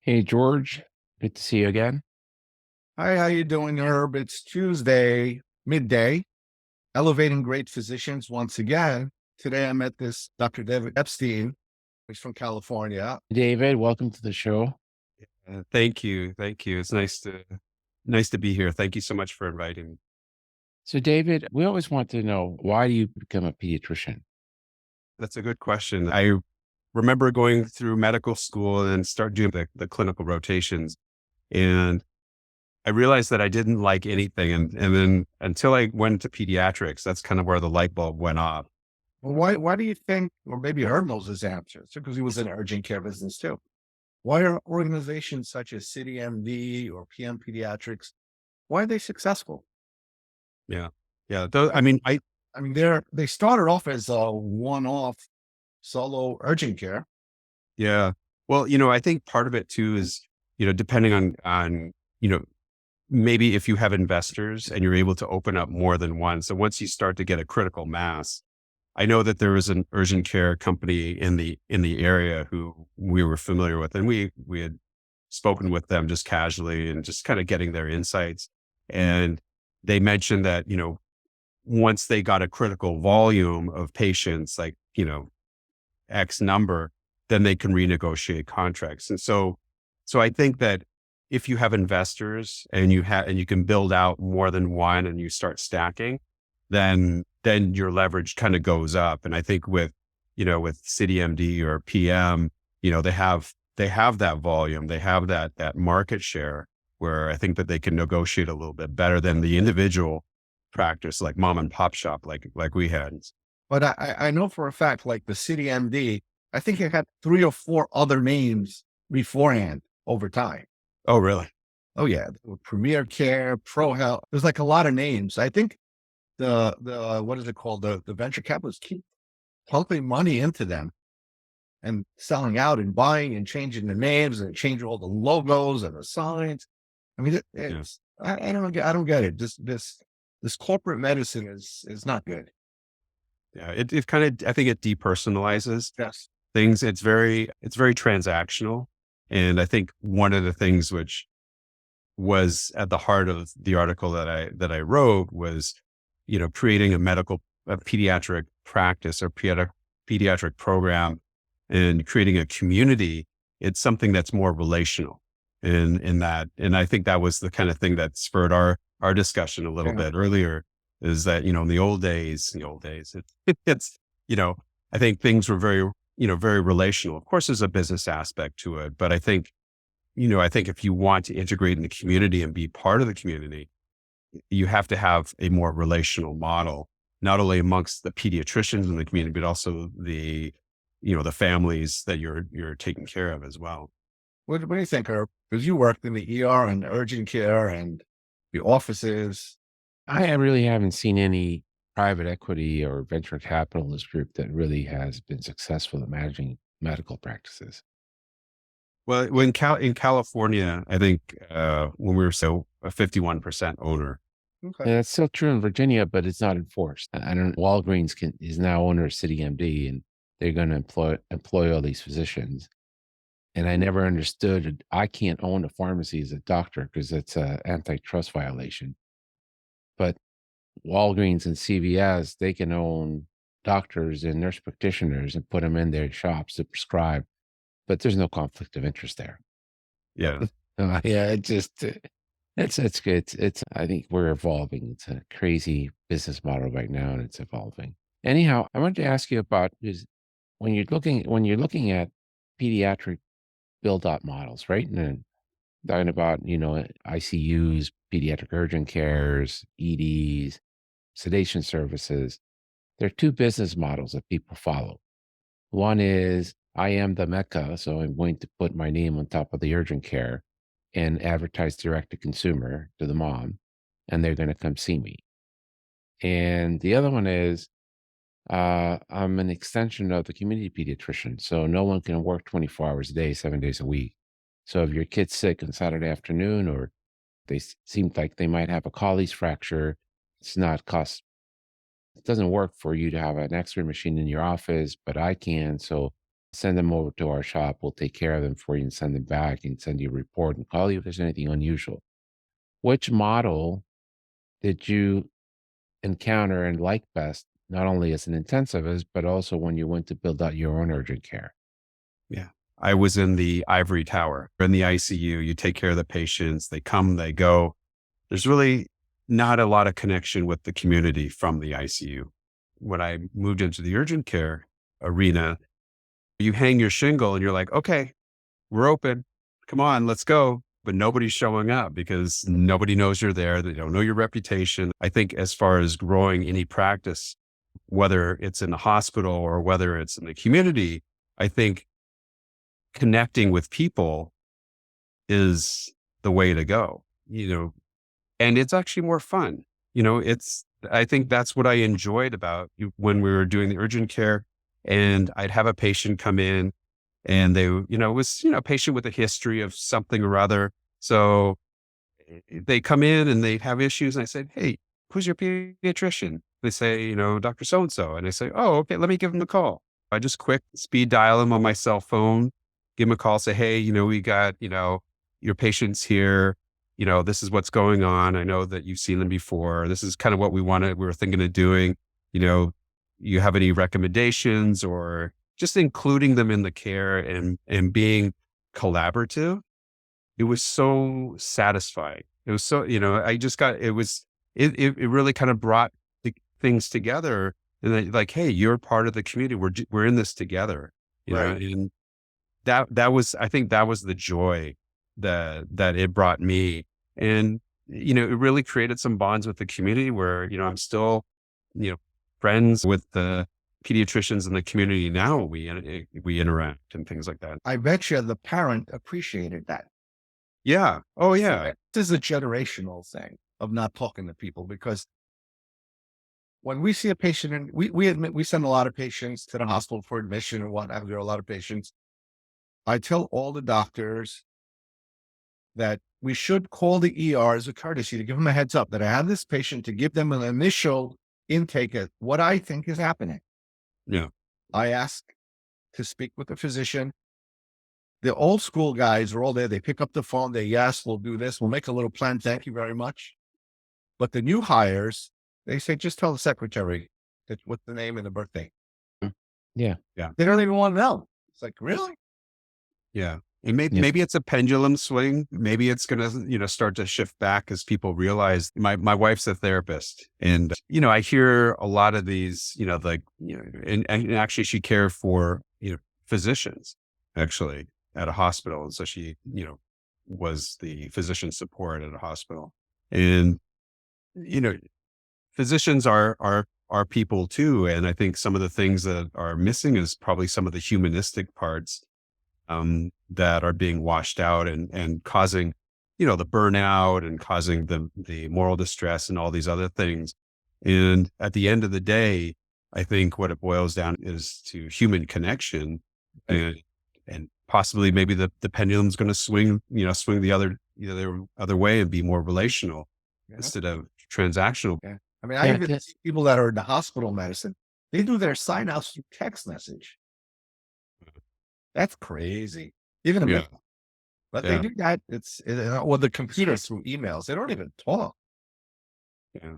Hey, George. Good to see you again. Hi, how you doing, Herb? It's Tuesday, midday, elevating great physicians once again. Today I met this Dr. David Epstein. He's from California. David, welcome to the show. Thank you. Thank you. It's nice to be here. Thank you so much for inviting me. So, David, we always want to know, why do you become a pediatrician? That's a good question. I remember going through medical school and start doing the clinical rotations. And I realized that I didn't like anything. And then until I went to pediatrics, that's kind of where the light bulb went off. Well, why do you think, or maybe Herb knows his answer, because he was in urgent care business too. Why are organizations such as City MD or PM Pediatrics, why are they successful? Yeah. Yeah. I mean, they started off as a one-off solo urgent care. yeah. Well, I think part of it too is, depending on, you know, maybe if you have investors and you're able to open up more than one. So once you start to get a critical mass, I know that there was an urgent care company in the area who we were familiar with, and we had spoken with them just casually and just kind of getting their insights. And they mentioned that, once they got a critical volume of patients, like, X number, then they can renegotiate contracts. And so I think that if you have investors and you can build out more than one and you start stacking, then your leverage kind of goes up. And I think with City MD or PM, they have that volume, they have that market share where I think that they can negotiate a little bit better than the individual practice, like mom and pop shop, like we had. But I know for a fact, like the City MD, I think it had 3 or 4 other names beforehand over time. Oh, really? Oh, yeah, Premier Care, Pro Health. There's, like, a lot of names. I think the what is it called? The venture capitalists keep pumping money into them and selling out and buying and changing the names and changing all the logos and the signs. I mean, Yeah. I don't get it. This corporate medicine is not good. Yeah. It kind of, I think it depersonalizes Yes. things. It's very transactional. And I think one of the things which was at the heart of the article that I wrote was, creating a pediatric practice or pediatric program and creating a community. It's something that's more relational in that. And I think that was the kind of thing that spurred our discussion a little Yeah. bit earlier, is that, in it's, I think things were very relational. Of course, there's a business aspect to it, but I think if you want to integrate in the community and be part of the community, you have to have a more relational model, not only amongst the pediatricians in the community, but also the families that you're taking care of as well. What do you think, Herb? Because you worked in the ER and urgent care and the offices. I really haven't seen any private equity or venture capitalist group that really has been successful at managing medical practices. Well, in California, I think when we were a 51% owner. Okay. And that's still true in Virginia, but it's not enforced. I don't. Walgreens is now owner of City MD, and they're going to employ all these physicians. And I never understood. I can't own a pharmacy as a doctor because it's an antitrust violation. But Walgreens and CVS, they can own doctors and nurse practitioners and put them in their shops to prescribe, but there's no conflict of interest there. Yeah. Yeah, it just it's good. I think we're evolving. It's a crazy business model right now, and it's evolving. Anyhow, I wanted to ask you about is when you're looking at pediatric build out models, right? And then talking about ICUs, pediatric urgent cares, EDs, sedation services. There are two business models that people follow. One is I am the Mecca, so I'm going to put my name on top of the urgent care and advertise direct to consumer to the mom, and they're going to come see me. And the other one is I'm an extension of the community pediatrician, so no one can work 24 hours a day, 7 days a week. So if your kid's sick on Saturday afternoon, or seem like they might have a Colles fracture, it's not cost. It doesn't work for you to have an X-ray machine in your office, but I can. So send them over to our shop. We'll take care of them for you and send them back and send you a report and call you if there's anything unusual. Which model did you encounter and like best, not only as an intensivist, but also when you went to build out your own urgent care? Yeah. I was in the ivory tower in the ICU. You take care of the patients. They come, they go. There's really not a lot of connection with the community from the ICU. When I moved into the urgent care arena, you hang your shingle and you're like, okay, we're open. Come on, let's go. But nobody's showing up because nobody knows you're there. They don't know your reputation. I think as far as growing any practice, whether it's in the hospital or whether it's in the community, I think connecting with people is the way to go, and it's actually more fun. I think that's what I enjoyed about when we were doing the urgent care, and I'd have a patient come in and they, was, a patient with a history of something or other. So they come in and they have issues. And I said, hey, who's your pediatrician? They say, Dr. So-and-so. And I say, oh, okay, let me give him a call. I just quick speed dial him on my cell phone, give him a call, say, hey, we got, your patient's here. This is what's going on. I know that you've seen them before. This is kind of what we were thinking of doing. You have any recommendations, or just including them in the care and being collaborative. It was so satisfying. It was so, I just got, it really kind of brought the things together, and then, like, hey, you're part of the community. We're in this together, Right. and that was, I think that was the joy that it brought me. And, it really created some bonds with the community where, I'm still, friends with the pediatricians in the community now. We interact and things like that. I bet you the parent appreciated that. Yeah. Oh So yeah. this is a generational thing of not talking to people, because when we see a patient, and we admit we send a lot of patients to the hospital for admission and what have you, a lot of patients. I tell all the doctors that we should call the ER as a courtesy to give them a heads up that I have this patient, to give them an initial intake of what I think is happening. Yeah. I ask to speak with the physician. The old school guys are all there. They pick up the phone. They, yes, we'll do this. We'll make a little plan. Thank you very much. But the new hires, they say, just tell the secretary that what's the name and the birthday. Yeah. Yeah. They don't even want to know. It's like, really? Yeah. And maybe, Yeah. maybe it's a pendulum swing. Maybe it's going to, start to shift back as people realize my wife's a therapist, and, I hear a lot of these, and actually she cared for, physicians actually at a hospital. And so she, was the physician support at a hospital, and, physicians are people too. And I think some of the things that are missing is probably some of the humanistic parts that are being washed out and causing, the burnout and causing the moral distress and all these other things. And at the end of the day, I think what it boils down is to human connection, and possibly maybe the pendulum's going to swing, swing the other way and be more relational Yeah. instead of transactional. Yeah. I mean, I Yeah, even see people that are in the hospital medicine, they do their sign outs through text message. That's crazy. Even a Yeah. minute. But they Yeah. do that. Or the computer through emails. They don't even talk. Yeah.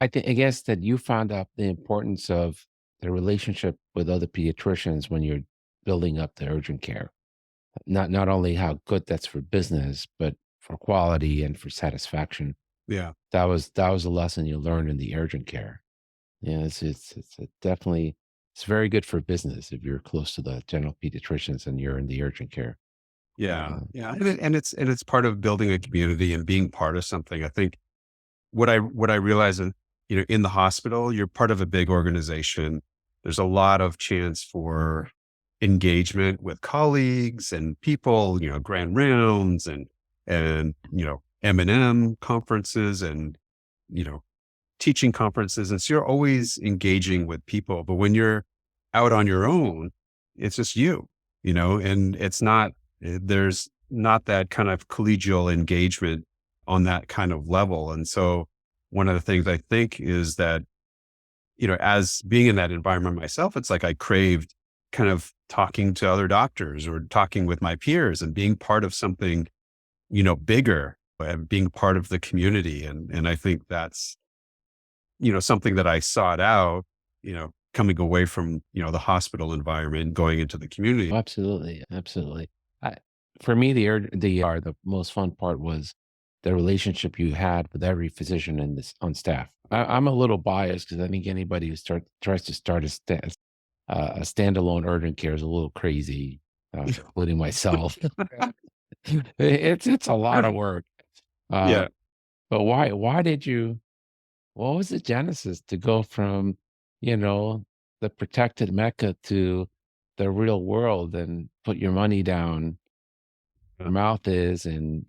I guess that you found out the importance of the relationship with other pediatricians when you're building up the urgent care. Not only how good that's for business, but for quality and for satisfaction. Yeah. That was a lesson you learned in the urgent care. Yeah, definitely, it's very good for business if you're close to the general pediatricians and you're in the urgent care. Yeah. Uh, Yeah. And it's part of building a community and being part of something. I think what I realize in, in the hospital, you're part of a big organization. There's a lot of chance for engagement with colleagues and people, grand rounds and, M&M conferences and, teaching conferences. And so you're always engaging with people, but when you're out on your own, it's just and it's not, there's not that kind of collegial engagement on that kind of level. And so one of the things I think is that, as being in that environment myself, it's like I craved kind of talking to other doctors or talking with my peers and being part of something, bigger and being part of the community. And I think that's, something that I sought out, coming away from, the hospital environment, going into the community. Absolutely, absolutely. I, for me, the most fun part was the relationship you had with every physician in this on staff. I'm a little biased because I think anybody who tries to start a standalone urgent care is a little crazy, including myself. It's a lot of work. Uh, Yeah. but why did you? What was the genesis to go from, you know, the protected Mecca to the real world and put your money down, your mouth is, and,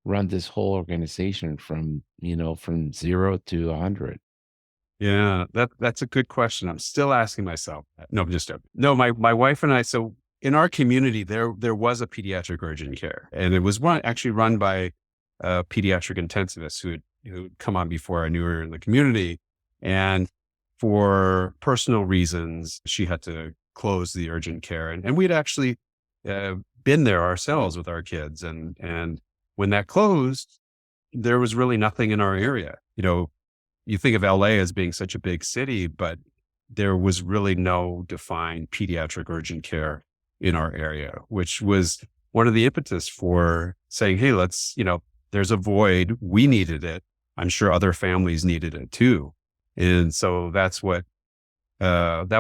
run this whole organization from, from 0 to 100? Yeah, that's a good question. I'm still asking myself that. No, I'm just joking. No, my wife and I. So in our community, there was a pediatric urgent care, and it was actually run by a pediatric intensivist who'd come on before I knew her in the community, and for personal reasons, she had to close the urgent care, and we'd actually uh, been there ourselves with our kids, and when that closed, there was really nothing in our area. You think of LA as being such a big city, but there was really no defined pediatric urgent care in our area, which was one of the impetus for saying, hey, there's a void. We needed it. I'm sure other families needed it too. And so that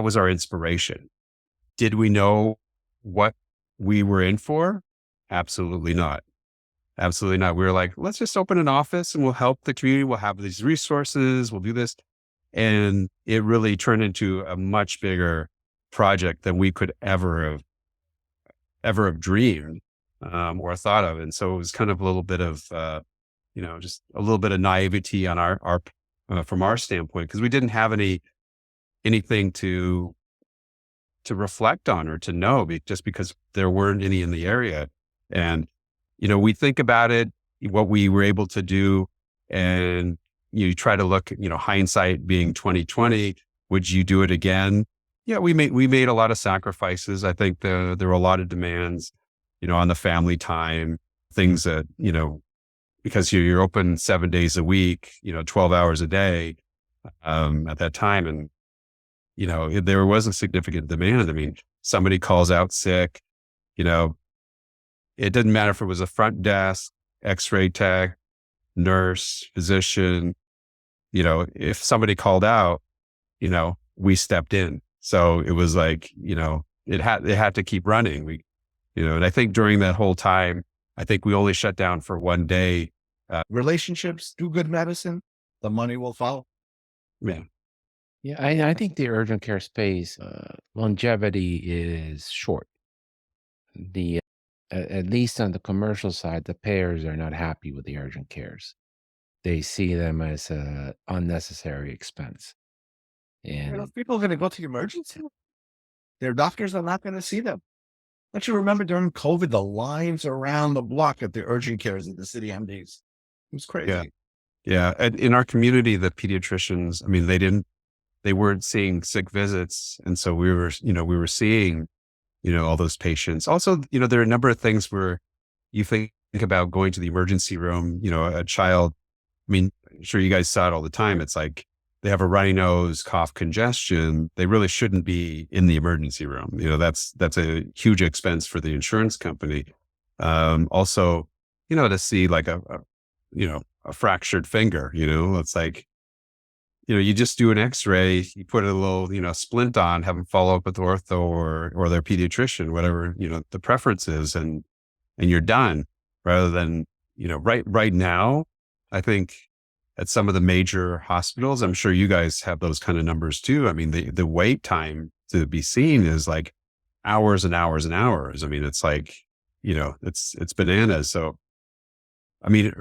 was our inspiration. Did we know what we were in for? Absolutely not. Absolutely not. We were like, let's just open an office and we'll help the community. We'll have these resources. We'll do this. And it really turned into a much bigger project than we could ever have dreamed, or thought of. And so it was kind of a little bit of, just a little bit of naivety on our from our standpoint, because we didn't have anything to reflect on or to know, just because there weren't any in the area. And we think about it, what we were able to do, and you try to look, hindsight being 2020, would you do it again? Yeah, we made a lot of sacrifices. I think there were a lot of demands, on the family time, things that, because you're open 7 days a week, 12 hours a day, at that time. And, there was a significant demand. I mean, somebody calls out sick, you know, it didn't matter if it was a front desk, x-ray tech, nurse, physician, if somebody called out, we stepped in. So it was like, it had to keep running. And I think during that whole time, I think we only shut down for 1 day. Relationships do good medicine. The money will follow. Yeah. Yeah, I think the urgent care space, longevity is short. At least on the commercial side, the payers are not happy with the urgent cares. They see them as a unnecessary expense. And If people are going to go to the emergency room, their doctors are not going to see them. Don't you remember during COVID, the lines around the block at the urgent cares at the city MDs? It was Yeah. crazy. Yeah. And in our community, the pediatricians, I mean, they weren't seeing sick visits. And so we were seeing, all those patients. Also, there are a number of things where you think about going to the emergency room, a child, I mean, I'm sure you guys saw it all the time. It's like they have a runny nose, cough, congestion. They really shouldn't be in the emergency room. That's a huge expense for the insurance company. Also, to see like a fractured finger, it's like, you just do an x-ray, you put a little, splint on, have them follow up with ortho or their pediatrician, whatever, the preference is, and you're done, rather than, right now, I think at some of the major hospitals, I'm sure you guys have those kind of numbers too. I mean, the wait time to be seen is like hours and hours and hours. I mean, it's like, it's bananas. So, I mean,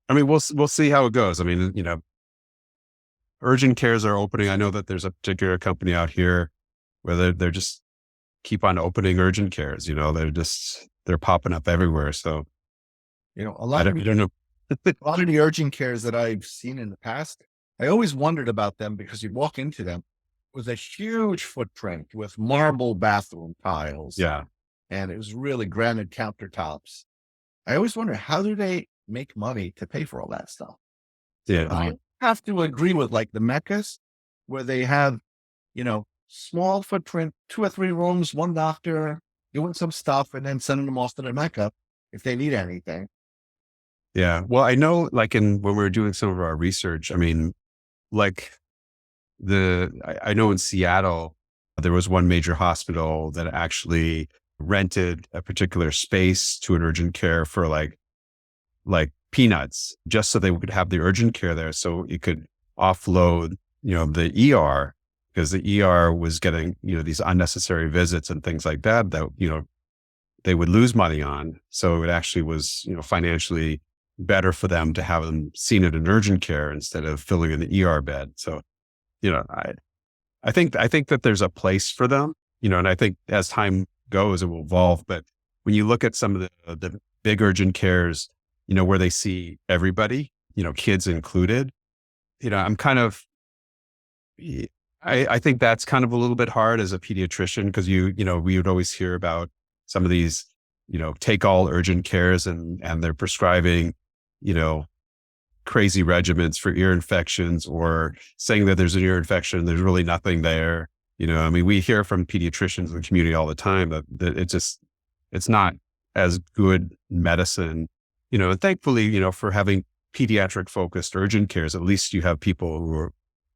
we'll see how it goes. I mean, urgent cares are opening. I know that there's a particular company out here where they're just keep on opening urgent cares. They're popping up everywhere. So A I lot of don't know. a lot of the urgent cares that I've seen in the past, I always wondered about them because you walk into them was a huge footprint with marble bathroom tiles, Yeah. and it was really granite countertops. I always wonder, how do they make money to pay for all that stuff? Yeah. I have to agree with like the Meccas, where they have, small footprint, 2 or 3 rooms, one doctor doing some stuff, and then sending them off to the Mecca if they need anything. Yeah. Well, I know like when we were doing some of our research, I mean, like I know in Seattle, there was one major hospital that actually rented a particular space to an urgent care for like peanuts, just so they could have the urgent care there. So it could offload, the ER, because the ER was getting, these unnecessary visits and things like that, they would lose money on. So it actually was, financially better for them to have them seen at an urgent care instead of filling in the ER bed. So, you know, I, I think that there's a place for them, and I think as time goes, it will evolve. But when you look at some of the big urgent cares, where they see everybody, kids included, I'm kind of, I think that's kind of a little bit hard as a pediatrician, because we would always hear about some of these, take all urgent cares, and they're prescribing, you know, crazy regimens for ear infections, or saying that there's an ear infection, there's really nothing there. I mean, we hear from pediatricians in the community all the time that it's not as good medicine, and thankfully, for having pediatric focused urgent cares, at least you have people who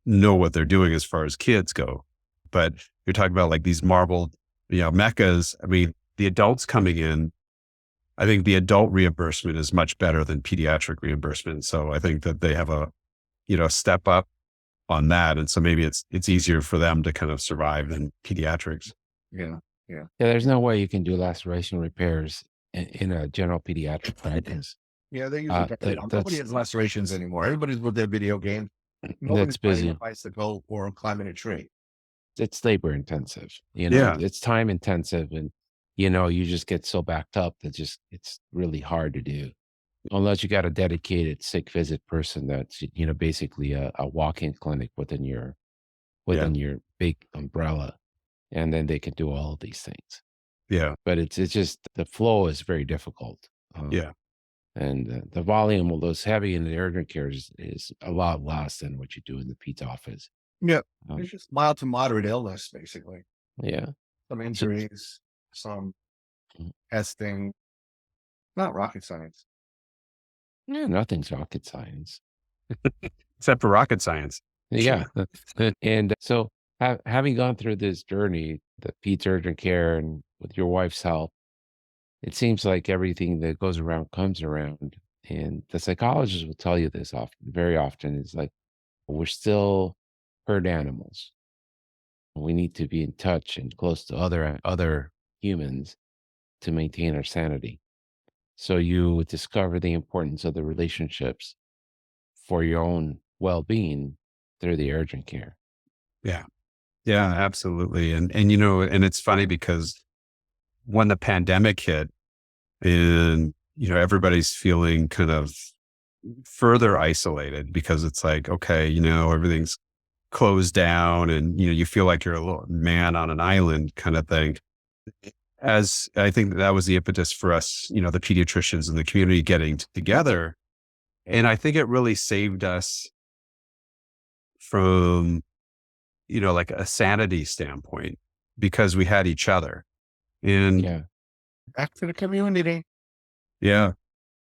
know what they're doing as far as kids go. But you're talking about like these marbled, meccas. I mean, the adults coming in, I think the adult reimbursement is much better than pediatric reimbursement. So I think that they have a, step up on that. And so maybe it's easier for them to kind of survive than pediatrics. Yeah. Yeah. Yeah, there's no way you can do laceration repairs in a general pediatric practice. Yeah. They usually, nobody That's has lacerations anymore. Everybody's with their video game. that's Nobody's riding a busy. bicycle or climbing a tree. It's labor intensive. Yeah. It's time intensive, and you just get so backed up that just it's really hard to do unless you got a dedicated sick visit person that's basically a walk-in clinic Yeah. within your big umbrella, and then they can do all of these things. Yeah. But it's just the flow is very difficult. Yeah. And the volume of those heavy in the urgent care is a lot less than what you do in the peds office. Yeah. Um, It's just mild to moderate illness, basically. yeah. Some So, injuries, some mm, testing, not rocket science. yeah, nothing's rocket science. Except for rocket science. Yeah. And so having gone through this journey, the peds urgent care and with your wife's help, it seems like everything that goes around comes around. And the psychologists will tell you this often, very often, is like, we're still herd animals. We need to be in touch and close to other humans to maintain our sanity. So you discover the importance of the relationships for your own well-being through the urgent care. Yeah. Yeah, absolutely. And and it's funny because when the pandemic hit, and everybody's feeling kind of further isolated, because it's like, okay, everything's closed down, and you feel like you're a little man on an island kind of thing. As I think that was the impetus for us, the pediatricians in the community getting together. And I think it really saved us from, like a sanity standpoint, because we had each other. And Yeah. Back to the community. yeah,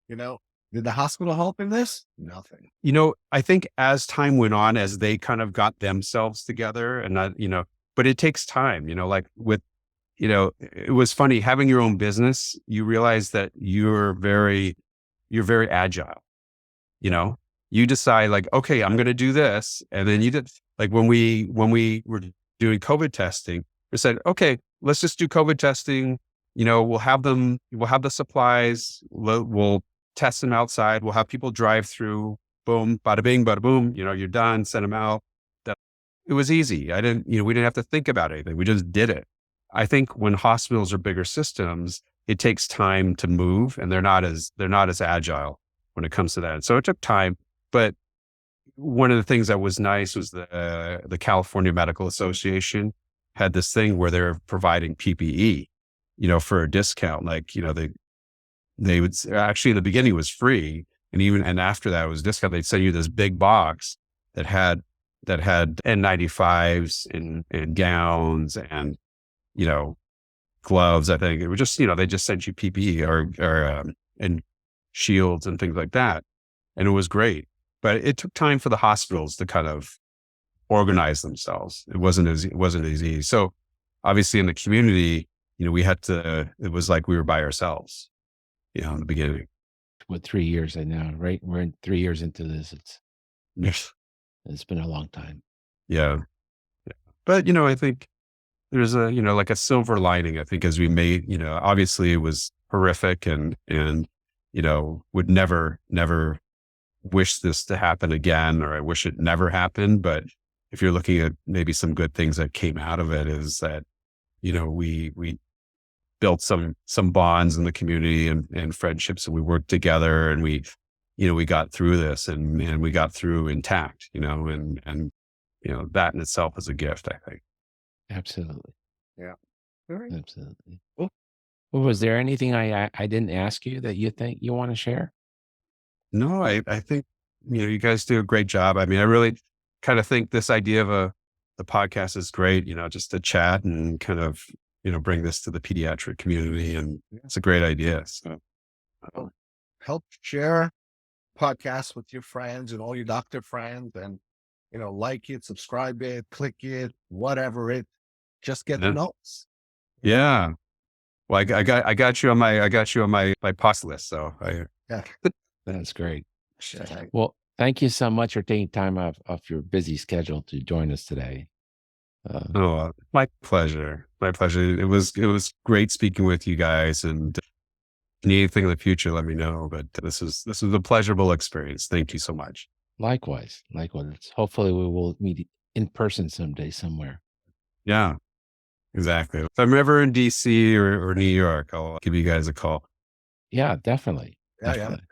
You know, did the hospital help in this? Nothing. I think as time went on, as they kind of got themselves together, and not, but it takes time, like with, it was funny having your own business. You realize that you're very agile. You decide like, okay, I'm going to do this. And then you did, like when we were doing COVID testing, we said, okay, let's just do COVID testing. We'll have the supplies. We'll test them outside. We'll have people drive through, boom, bada bing, bada boom, you're done, send them out. It was easy. We didn't have to think about anything. We just did it. I think when hospitals are bigger systems, it takes time to move, and they're not as agile when it comes to that. So it took time, but one of the things that was nice was the California Medical Association had this thing where they're providing PPE, for a discount. Like, they would actually in the beginning it was free. And after that it was discount. They'd send you this big box that had N95s and gowns and, gloves. I think it was just, they just sent you PPE and shields and things like that. And it was great, but it took time for the hospitals to kind of organize themselves. It wasn't as easy. So obviously in the community, it was like we were by ourselves, in the beginning. What, 3 years I now, right? We're in 3 years into this. Yes. It's been a long time. Yeah. Yeah. But, I think there's like a silver lining, I think, as we made, obviously it was horrific and, would never wish this to happen again, or I wish it never happened. But if you're looking at maybe some good things that came out of it, is that, we built some bonds in the community and friendships, and we worked together, and we got through this, and we got through intact, and that in itself is a gift, I think. Absolutely. Yeah. All right. Absolutely. Cool. Well, was there anything I didn't ask you that you think you want to share? No, I think, you guys do a great job. I mean, I really kind of think this idea of the podcast is great, just to chat and kind of, bring this to the pediatric community. And it's a great idea. So, Well, help share podcasts with your friends and all your doctor friends, and like it, subscribe it, click it, whatever it. Just get the yeah. notes. Yeah. Well, I got you on my post list. So Yeah. That's great. Okay. Well, thank you so much for taking time off your busy schedule to join us today. my pleasure. My pleasure. It was great speaking with you guys, and need anything in the future, let me know. But this was a pleasurable experience. Thank you so much. Likewise. Hopefully we will meet in person someday somewhere. Yeah, exactly. If I'm ever in DC or New York, I'll give you guys a call. Yeah, definitely. Yeah. Yeah. Definitely.